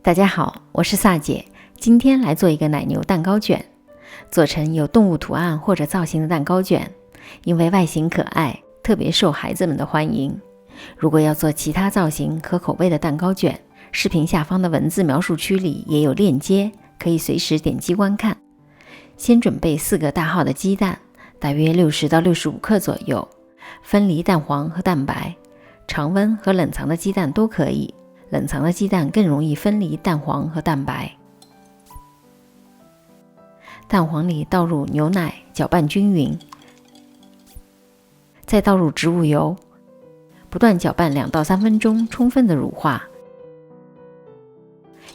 大家好，我是萨姐，今天来做一个奶牛蛋糕卷，做成有动物图案或者造型的蛋糕卷，因为外形可爱，特别受孩子们的欢迎。如果要做其他造型和口味的蛋糕卷，视频下方的文字描述区里也有链接，可以随时点击观看。先准备4个大号的鸡蛋，大约60到65克左右，分离蛋黄和蛋白，常温和冷藏的鸡蛋都可以，冷藏的鸡蛋更容易分离蛋黄和蛋白。蛋黄里倒入牛奶，搅拌均匀，再倒入植物油，不断搅拌2到3分钟，充分的乳化，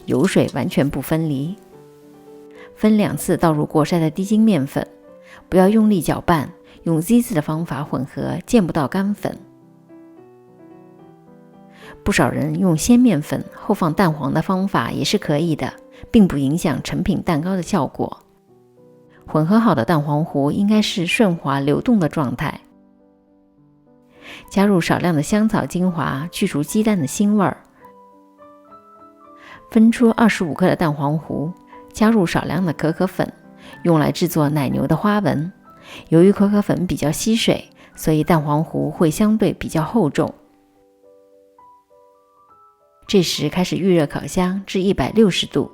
油水完全不分离。分2次倒入过筛的低筋面粉，不要用力搅拌，用 Z 字的方法混合，见不到干粉。不少人用先面粉后放蛋黄的方法也是可以的，并不影响成品蛋糕的效果。混合好的蛋黄糊应该是顺滑流动的状态。加入少量的香草精华，去除鸡蛋的腥味儿。分出25克的蛋黄糊，加入少量的可可粉，用来制作奶牛的花纹。由于可可粉比较吸水，所以蛋黄糊会相对比较厚重。这时开始预热烤箱至160度，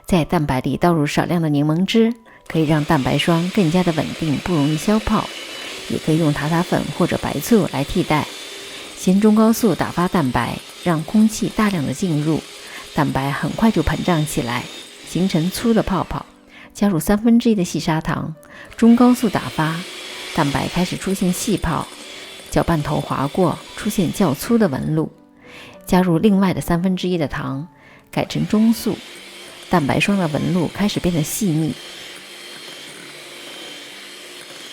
在蛋白里倒入少量的柠檬汁，可以让蛋白霜更加的稳定，不容易消泡。也可以用塔塔粉或者白醋来替代。先中高速打发蛋白，让空气大量的进入，蛋白很快就膨胀起来，形成粗的泡泡。加入1/3的细砂糖，中高速打发，蛋白开始出现细泡，搅拌头划过，出现较粗的纹路。加入另外的1/3的糖，改成中速，蛋白霜的纹路开始变得细密。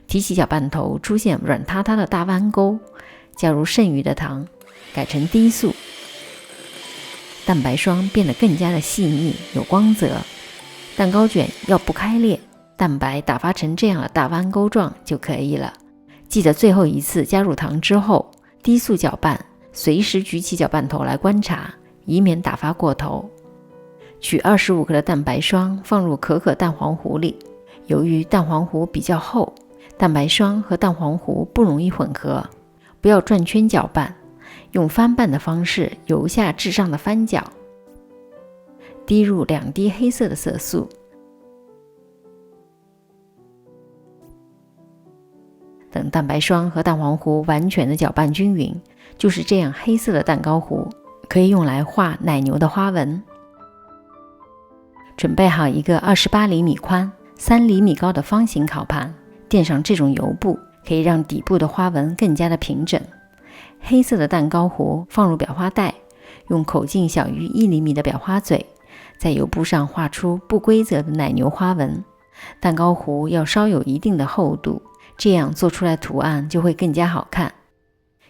提起搅拌头，出现软塌塌的大弯钩，加入剩余的糖，改成低速，蛋白霜变得更加的细腻有光泽。蛋糕卷要不开裂，蛋白打发成这样的大弯钩状就可以了。记得最后一次加入糖之后，低速搅拌，随时举起搅拌头来观察，以免打发过头。取25克的蛋白霜放入可可蛋黄糊里，由于蛋黄糊比较厚，蛋白霜和蛋黄糊不容易混合，不要转圈搅拌，用翻拌的方式由下至上的翻搅。滴入2滴黑色的色素，等蛋白霜和蛋黄糊完全的搅拌均匀，就是这样黑色的蛋糕糊，可以用来画奶牛的花纹。准备好一个28厘米宽、3厘米高的方形烤盘，垫上这种油布，可以让底部的花纹更加的平整。黑色的蛋糕糊放入裱花袋，用口径小于1厘米的裱花嘴，在油布上画出不规则的奶牛花纹。蛋糕糊要稍有一定的厚度，这样做出来图案就会更加好看。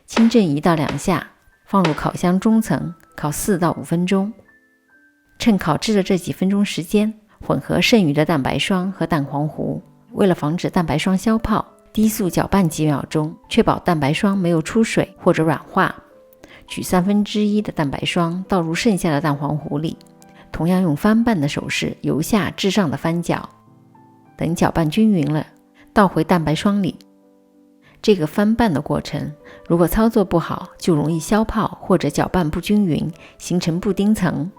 轻震1到2下，放入烤箱中层，烤4到5分钟。趁烤制的这几分钟时间，混合剩余的蛋白霜和蛋黄糊。为了防止蛋白霜消泡，低速搅拌几秒钟，确保蛋白霜没有出水或者软化。取1/3的蛋白霜倒入剩下的蛋黄糊里，同样用翻拌的手势由下至上的翻搅。等搅拌均匀了，倒回蛋白霜里。这个翻拌的过程，如果操作不好，就容易消泡或者搅拌不均匀，形成布丁层，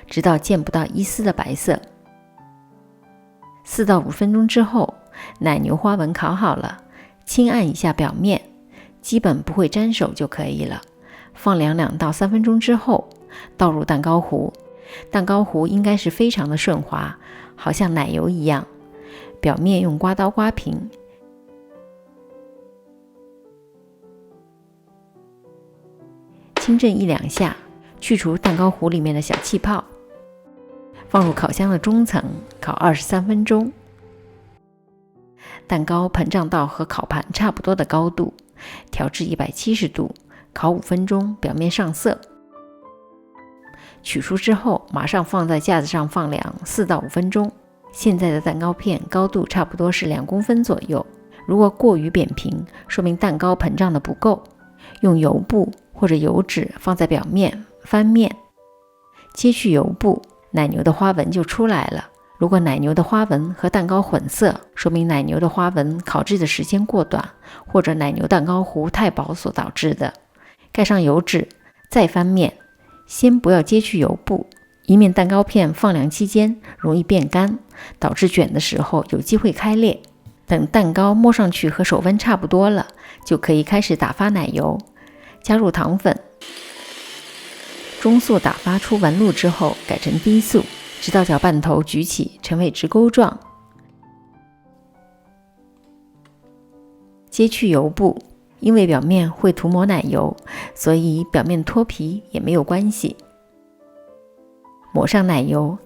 直到见不到一丝的白色。4到5分钟之后，奶牛花纹烤好了，轻按一下表面，基本不会沾手就可以了。放凉2到3分钟之后，倒入蛋糕糊。蛋糕糊应该是非常的顺滑，好像奶油一样，表面用刮刀刮平。轻震1-2下，去除蛋糕糊里面的小气泡。放入烤箱的中层，烤23分钟。蛋糕膨胀到和烤盘差不多的高度，调至170度，烤5分钟，表面上色。取出之后，马上放在架子上放凉4到5分钟。现在的蛋糕片高度差不多是2公分左右，如果过于扁平，说明蛋糕膨胀的不够。用油布或者油纸放在表面，翻面，揭去油布，奶牛的花纹就出来了。如果奶牛的花纹和蛋糕混色，说明奶牛的花纹烤制的时间过短，或者奶牛蛋糕糊太薄所导致的。盖上油纸，再翻面，先不要揭去油布，以免蛋糕片放凉期间容易变干，导致卷的时候有机会开裂。等蛋糕摸上去和手温差不多了，就可以开始打发奶油，加入糖粉。中速打发出纹路之后，改成低速，直到搅拌头举起成为直钩状。揭去油布，因为表面会涂抹奶油，所以表面脱皮也没有关系。抹上奶油，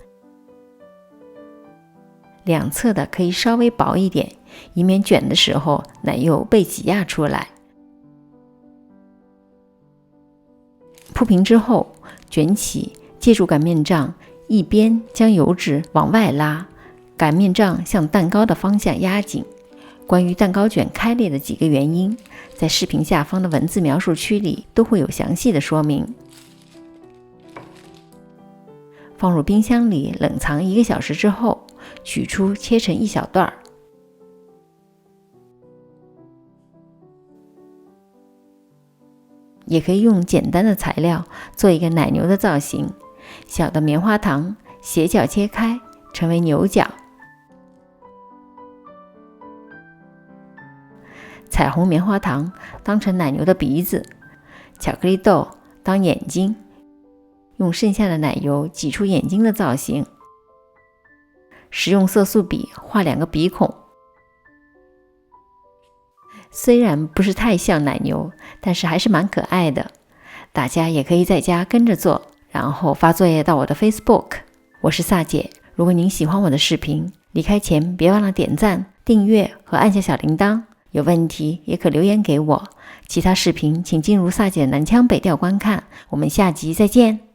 两侧的可以稍微薄一点，以免卷的时候奶油被挤压出来。铺平之后，卷起，借助擀面杖，一边将油纸往外拉，擀面杖向蛋糕的方向压紧。关于蛋糕卷开裂的几个原因，在视频下方的文字描述区里都会有详细的说明。放入冰箱里冷藏1个小时之后，取出切成一小段。也可以用简单的材料做一个奶牛的造型，小的棉花糖斜角切开成为牛角，彩虹棉花糖当成奶牛的鼻子，巧克力豆当眼睛，用剩下的奶油挤出眼睛的造型，食用色素笔画2个鼻孔。虽然不是太像奶牛，但是还是蛮可爱的。大家也可以在家跟着做，然后发作业到我的 Facebook。 我是萨姐，如果您喜欢我的视频，离开前别忘了点赞、订阅和按下小铃铛。有问题也可留言给我，其他视频请进入萨姐南腔北调观看。我们下集再见。